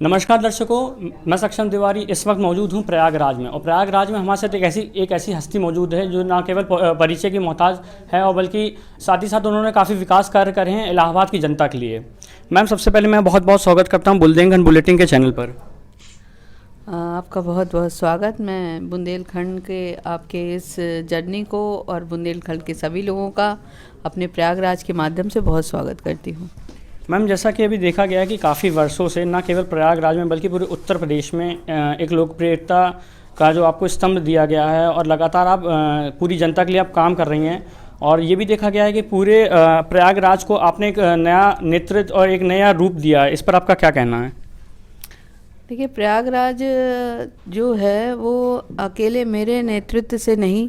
नमस्कार दर्शकों, मैं सक्षम तिवारी इस वक्त मौजूद हूं प्रयागराज में। और प्रयागराज में हमारे साथ एक ऐसी हस्ती मौजूद है जो ना केवल परिचय की मोहताज है और बल्कि साथ ही साथ उन्होंने काफ़ी विकास कार्य करे हैं इलाहाबाद की जनता के लिए। मैम, सबसे पहले मैं बहुत बहुत स्वागत करता हूं बुंदेलखंड बुलेटिन के चैनल पर। आपका बहुत बहुत स्वागत। मैं बुंदेलखंड के आपके इस जर्नी को और बुंदेलखंड के सभी लोगों का अपने प्रयागराज के माध्यम से बहुत स्वागत करती हूँ। मैम, जैसा कि अभी देखा गया है कि काफ़ी वर्षों से न केवल प्रयागराज में बल्कि पूरे उत्तर प्रदेश में एक लोकप्रियता का जो आपको स्तंभ दिया गया है और लगातार आप पूरी जनता के लिए आप काम कर रही हैं। और ये भी देखा गया है कि पूरे प्रयागराज को आपने एक नया नेतृत्व और एक नया रूप दिया है। इस पर आपका क्या कहना है? देखिए, प्रयागराज जो है वो अकेले मेरे नेतृत्व से नहीं,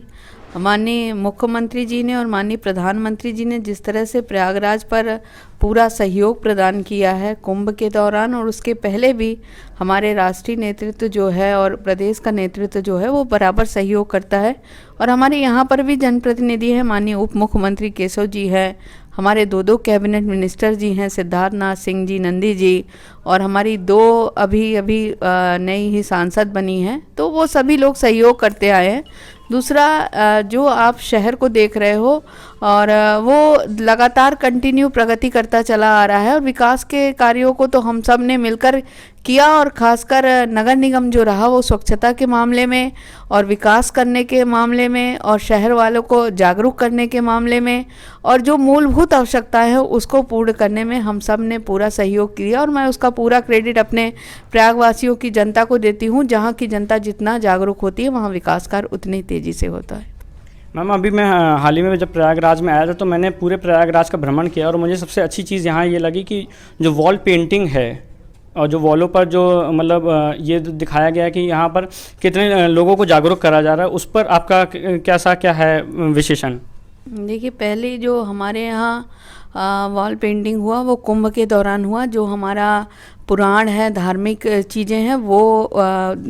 माननीय मुख्यमंत्री जी ने और माननीय प्रधानमंत्री जी ने जिस तरह से प्रयागराज पर पूरा सहयोग प्रदान किया है कुंभ के दौरान और उसके पहले भी, हमारे राष्ट्रीय नेतृत्व जो है और प्रदेश का नेतृत्व जो है वो बराबर सहयोग करता है। और हमारे यहाँ पर भी जनप्रतिनिधि हैं, माननीय उप मुख्यमंत्री केशव जी हैं, हमारे दो कैबिनेट मिनिस्टर जी हैं, सिद्धार्थ नाथ सिंह जी नंदी जी, और हमारी दो अभी नई ही सांसद बनी हैं, तो वो सभी लोग सहयोग करते आए हैं। दूसरा, जो आप शहर को देख रहे हो और वो लगातार कंटिन्यू प्रगति करता चला आ रहा है और विकास के कार्यों को तो हम सब ने मिलकर किया। और ख़ासकर नगर निगम जो रहा वो स्वच्छता के मामले में और विकास करने के मामले में और शहर वालों को जागरूक करने के मामले में और जो मूलभूत आवश्यकताएं हैं उसको पूर्ण करने में हम सब ने पूरा सहयोग किया। और मैं उसका पूरा क्रेडिट अपने प्रयागवासियों की जनता को देती हूँ। जहाँ की जनता जितना जागरूक होती है वहाँ विकास कार्य उतनी तेज़ी से होता है। मैम, अभी मैं हाल ही में जब प्रयागराज में आया था तो मैंने पूरे प्रयागराज का भ्रमण किया और मुझे सबसे अच्छी चीज़ यहाँ ये लगी कि जो वॉल पेंटिंग है और जो वॉलों पर जो मतलब ये दिखाया गया है कि यहाँ पर कितने लोगों को जागरूक करा जा रहा है, उस पर आपका क्या है विशेषण? देखिए, पहले जो हमारे यहाँ वॉल पेंटिंग हुआ वो कुंभ के दौरान हुआ। जो हमारा पुराण है, धार्मिक चीज़ें हैं, वो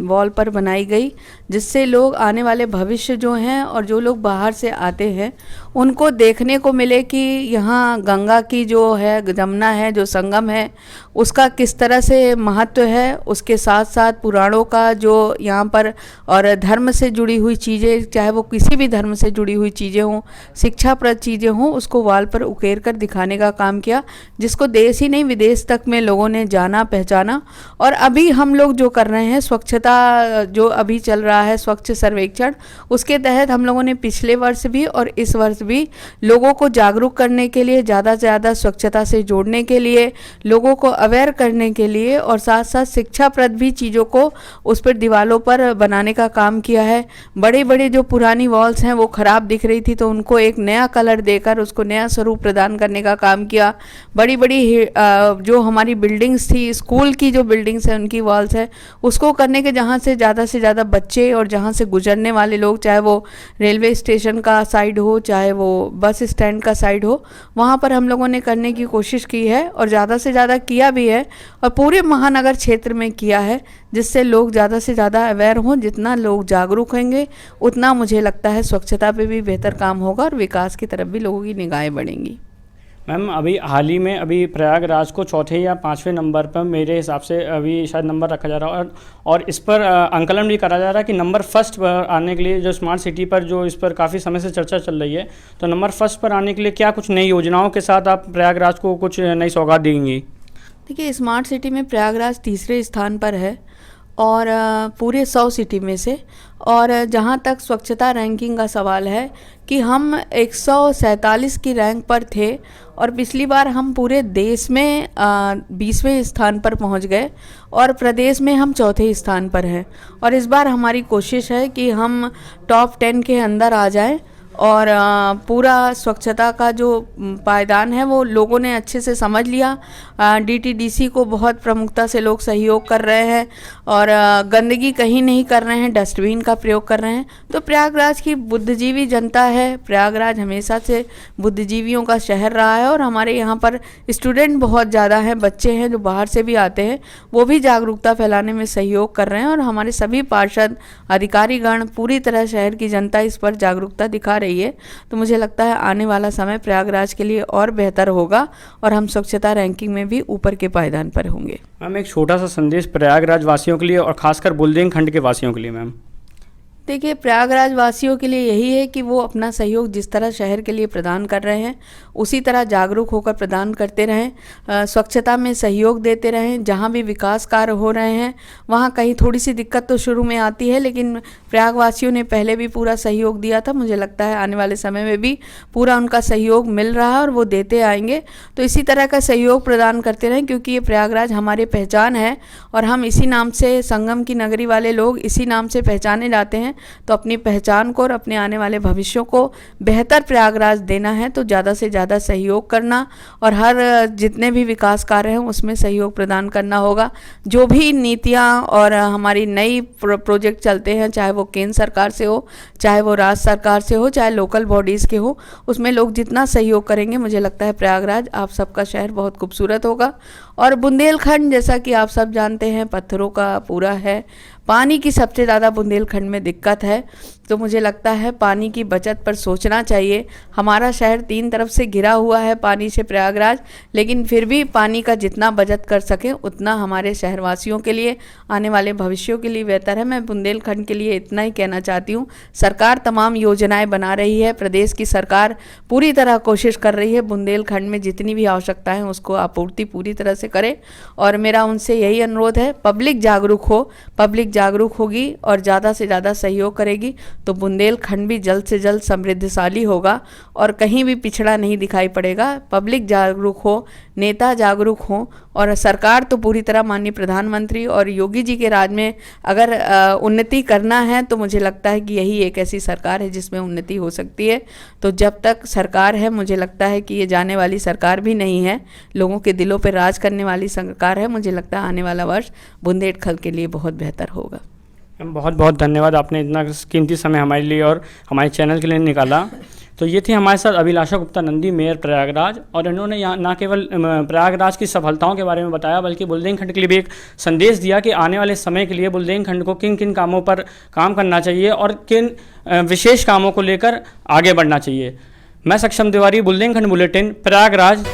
वॉल पर बनाई गई, जिससे लोग आने वाले भविष्य जो हैं और जो लोग बाहर से आते हैं उनको देखने को मिले कि यहाँ गंगा की जो है, जमुना है, जो संगम है, उसका किस तरह से महत्व है। उसके साथ साथ पुराणों का जो यहाँ पर और धर्म से जुड़ी हुई चीज़ें, चाहे वो किसी भी धर्म से जुड़ी हुई चीज़ें हों, शिक्षाप्रद चीज़ें हों, उसको वॉल पर उकेर कर दिखाने का काम किया, जिसको देश ही नहीं विदेश तक में लोगों ने जाना पहचाना। और अभी हम लोग जो कर रहे हैं, स्वच्छता जो अभी चल रहा है, स्वच्छ सर्वेक्षण, उसके तहत हम लोगों ने पिछले वर्ष भी और इस वर्ष भी लोगों को जागरूक करने के लिए, ज़्यादा से ज़्यादा स्वच्छता से जोड़ने के लिए, लोगों को अवेयर करने के लिए और साथ साथ शिक्षाप्रद भी चीज़ों को उस पर दीवारों पर बनाने का काम किया है। बड़े बड़े जो पुरानी वॉल्स हैं वो ख़राब दिख रही थी तो उनको एक नया कलर देकर उसको नया स्वरूप प्रदान करने का काम किया। बड़ी बड़ी जो हमारी बिल्डिंग्स थी, स्कूल की जो बिल्डिंग्स हैं उनकी वॉल्स है, उसको करने के जहाँ से ज़्यादा बच्चे और जहाँ से गुजरने वाले लोग, चाहे वो रेलवे स्टेशन का साइड हो, चाहे वो बस स्टैंड का साइड हो, वहाँ पर हम लोगों ने करने की कोशिश की है और ज़्यादा से ज़्यादा किया भी है और पूरे महानगर क्षेत्र में किया है, जिससे लोग ज़्यादा से ज़्यादा अवेयर हों। जितना लोग जागरूक होंगे उतना मुझे लगता है स्वच्छता पे भी बेहतर काम होगा और विकास की तरफ भी लोगों की निगाहें बढ़ेंगी। मैम, अभी हाल ही में अभी प्रयागराज को चौथे या पाँचवें नंबर पर मेरे हिसाब से अभी शायद नंबर रखा जा रहा है और इस पर आंकलन भी करा जा रहा है कि नंबर फर्स्ट पर आने के लिए जो स्मार्ट सिटी पर जो इस पर काफ़ी समय से चर्चा चल रही है, तो नंबर फर्स्ट पर आने के लिए क्या कुछ नई योजनाओं के साथ आप प्रयागराज को कुछ नई सौगात देंगी? देखिए, स्मार्ट सिटी में प्रयागराज तीसरे स्थान पर है और पूरे 100 सिटी में से। और जहाँ तक स्वच्छता रैंकिंग का सवाल है कि हम 147 की रैंक पर थे और पिछली बार हम पूरे देश में 20वें स्थान पर पहुँच गए और प्रदेश में हम चौथे स्थान पर हैं। और इस बार हमारी कोशिश है कि हम टॉप 10 के अंदर आ जाएं और पूरा स्वच्छता का जो पायदान है वो लोगों ने अच्छे से समझ लिया। डीटीडीसी को बहुत प्रमुखता से लोग सहयोग कर रहे हैं और गंदगी कहीं नहीं कर रहे हैं, डस्टबिन का प्रयोग कर रहे हैं। तो प्रयागराज की बुद्धिजीवी जनता है, प्रयागराज हमेशा से बुद्धिजीवियों का शहर रहा है और हमारे यहाँ पर स्टूडेंट बहुत ज़्यादा हैं, बच्चे हैं जो बाहर से भी आते हैं, वो भी जागरूकता फैलाने में सहयोग कर रहे हैं और हमारे सभी पार्षद अधिकारीगण, पूरी तरह शहर की जनता इस पर जागरूकता दिखा रही रही है, तो मुझे लगता है आने वाला समय प्रयागराज के लिए और बेहतर होगा और हम स्वच्छता रैंकिंग में भी ऊपर के पायदान पर होंगे। मैम एक छोटा सा संदेश प्रयागराज वासियों के लिए और खासकर बुंदेलखंड के वासियों के लिए मैम। देखिए, प्रयागराज वासियों के लिए यही है कि वो अपना सहयोग जिस तरह शहर के लिए प्रदान कर रहे हैं उसी तरह जागरूक होकर प्रदान करते रहें, स्वच्छता में सहयोग देते रहें। जहाँ भी विकास कार्य हो रहे हैं वहाँ कहीं थोड़ी सी दिक्कत तो शुरू में आती है, लेकिन प्रयागवासियों ने पहले भी पूरा सहयोग दिया था। मुझे लगता है आने वाले समय में भी पूरा उनका सहयोग मिल रहा है और वो देते आएंगे। तो इसी तरह का सहयोग प्रदान करते रहें, क्योंकि ये प्रयागराज हमारी पहचान है और हम इसी नाम से, संगम की नगरी वाले लोग इसी नाम से पहचाने जाते हैं। तो अपनी पहचान को और अपने आने वाले भविष्यों को बेहतर प्रयागराज देना है तो ज़्यादा से ज़्यादा सहयोग करना और हर जितने भी विकास कार्य हैं उसमें सहयोग प्रदान करना होगा। जो भी नीतियाँ और हमारी नई प्रोजेक्ट चलते हैं, चाहे वो केंद्र सरकार से हो, चाहे वो राज्य सरकार से हो, चाहे लोकल बॉडीज़ के हो, उसमें लोग जितना सहयोग करेंगे मुझे लगता है प्रयागराज आप सबका शहर बहुत खूबसूरत होगा। और बुंदेलखंड जैसा कि आप सब जानते हैं पत्थरों का पूरा है, पानी की सबसे ज़्यादा बुंदेलखंड में दिक्कत है। तो मुझे लगता है पानी की बचत पर सोचना चाहिए। हमारा शहर 3 तरफ से घिरा हुआ है पानी से प्रयागराज, लेकिन फिर भी पानी का जितना बचत कर सकें उतना हमारे शहरवासियों के लिए, आने वाले भविष्यों के लिए बेहतर है। मैं बुंदेलखंड के लिए इतना ही कहना चाहती हूँ, सरकार तमाम योजनाएं बना रही है, प्रदेश की सरकार पूरी तरह कोशिश कर रही है बुंदेलखंड में जितनी भी आवश्यकताएँ हैं उसको आपूर्ति पूरी तरह से करे। और मेरा उनसे यही अनुरोध है, पब्लिक जागरूक हो, पब्लिक जागरूक होगी और ज़्यादा से ज़्यादा सहयोग करेगी तो बुंदेलखंड भी जल्द से जल्द समृद्धशाली होगा और कहीं भी पिछड़ा नहीं दिखाई पड़ेगा। पब्लिक जागरूक हो, नेता जागरूक हो और सरकार तो पूरी तरह, माननीय प्रधानमंत्री और योगी जी के राज में अगर उन्नति करना है तो मुझे लगता है कि यही एक ऐसी सरकार है जिसमें उन्नति हो सकती है। तो जब तक सरकार है मुझे लगता है कि ये जाने वाली सरकार भी नहीं है, लोगों के दिलों पर राज करने वाली सरकार है। मुझे लगता है आने वाला वर्ष बुंदेलखंड के लिए बहुत बेहतर होगा। बहुत बहुत धन्यवाद, आपने इतना कीमती समय हमारे लिए और हमारे चैनल के लिए निकाला। तो ये थी हमारे साथ अभिलाषा गुप्ता नंदी, मेयर प्रयागराज, और इन्होंने यहाँ ना केवल प्रयागराज की सफलताओं के बारे में बताया बल्कि बुंदेलखंड के लिए भी एक संदेश दिया कि आने वाले समय के लिए बुंदेलखंड को किन किन कामों पर काम करना चाहिए और किन विशेष कामों को लेकर आगे बढ़ना चाहिए। मैं सक्षम तिवारी, बुंदेलखंड बुलेटिन, प्रयागराज।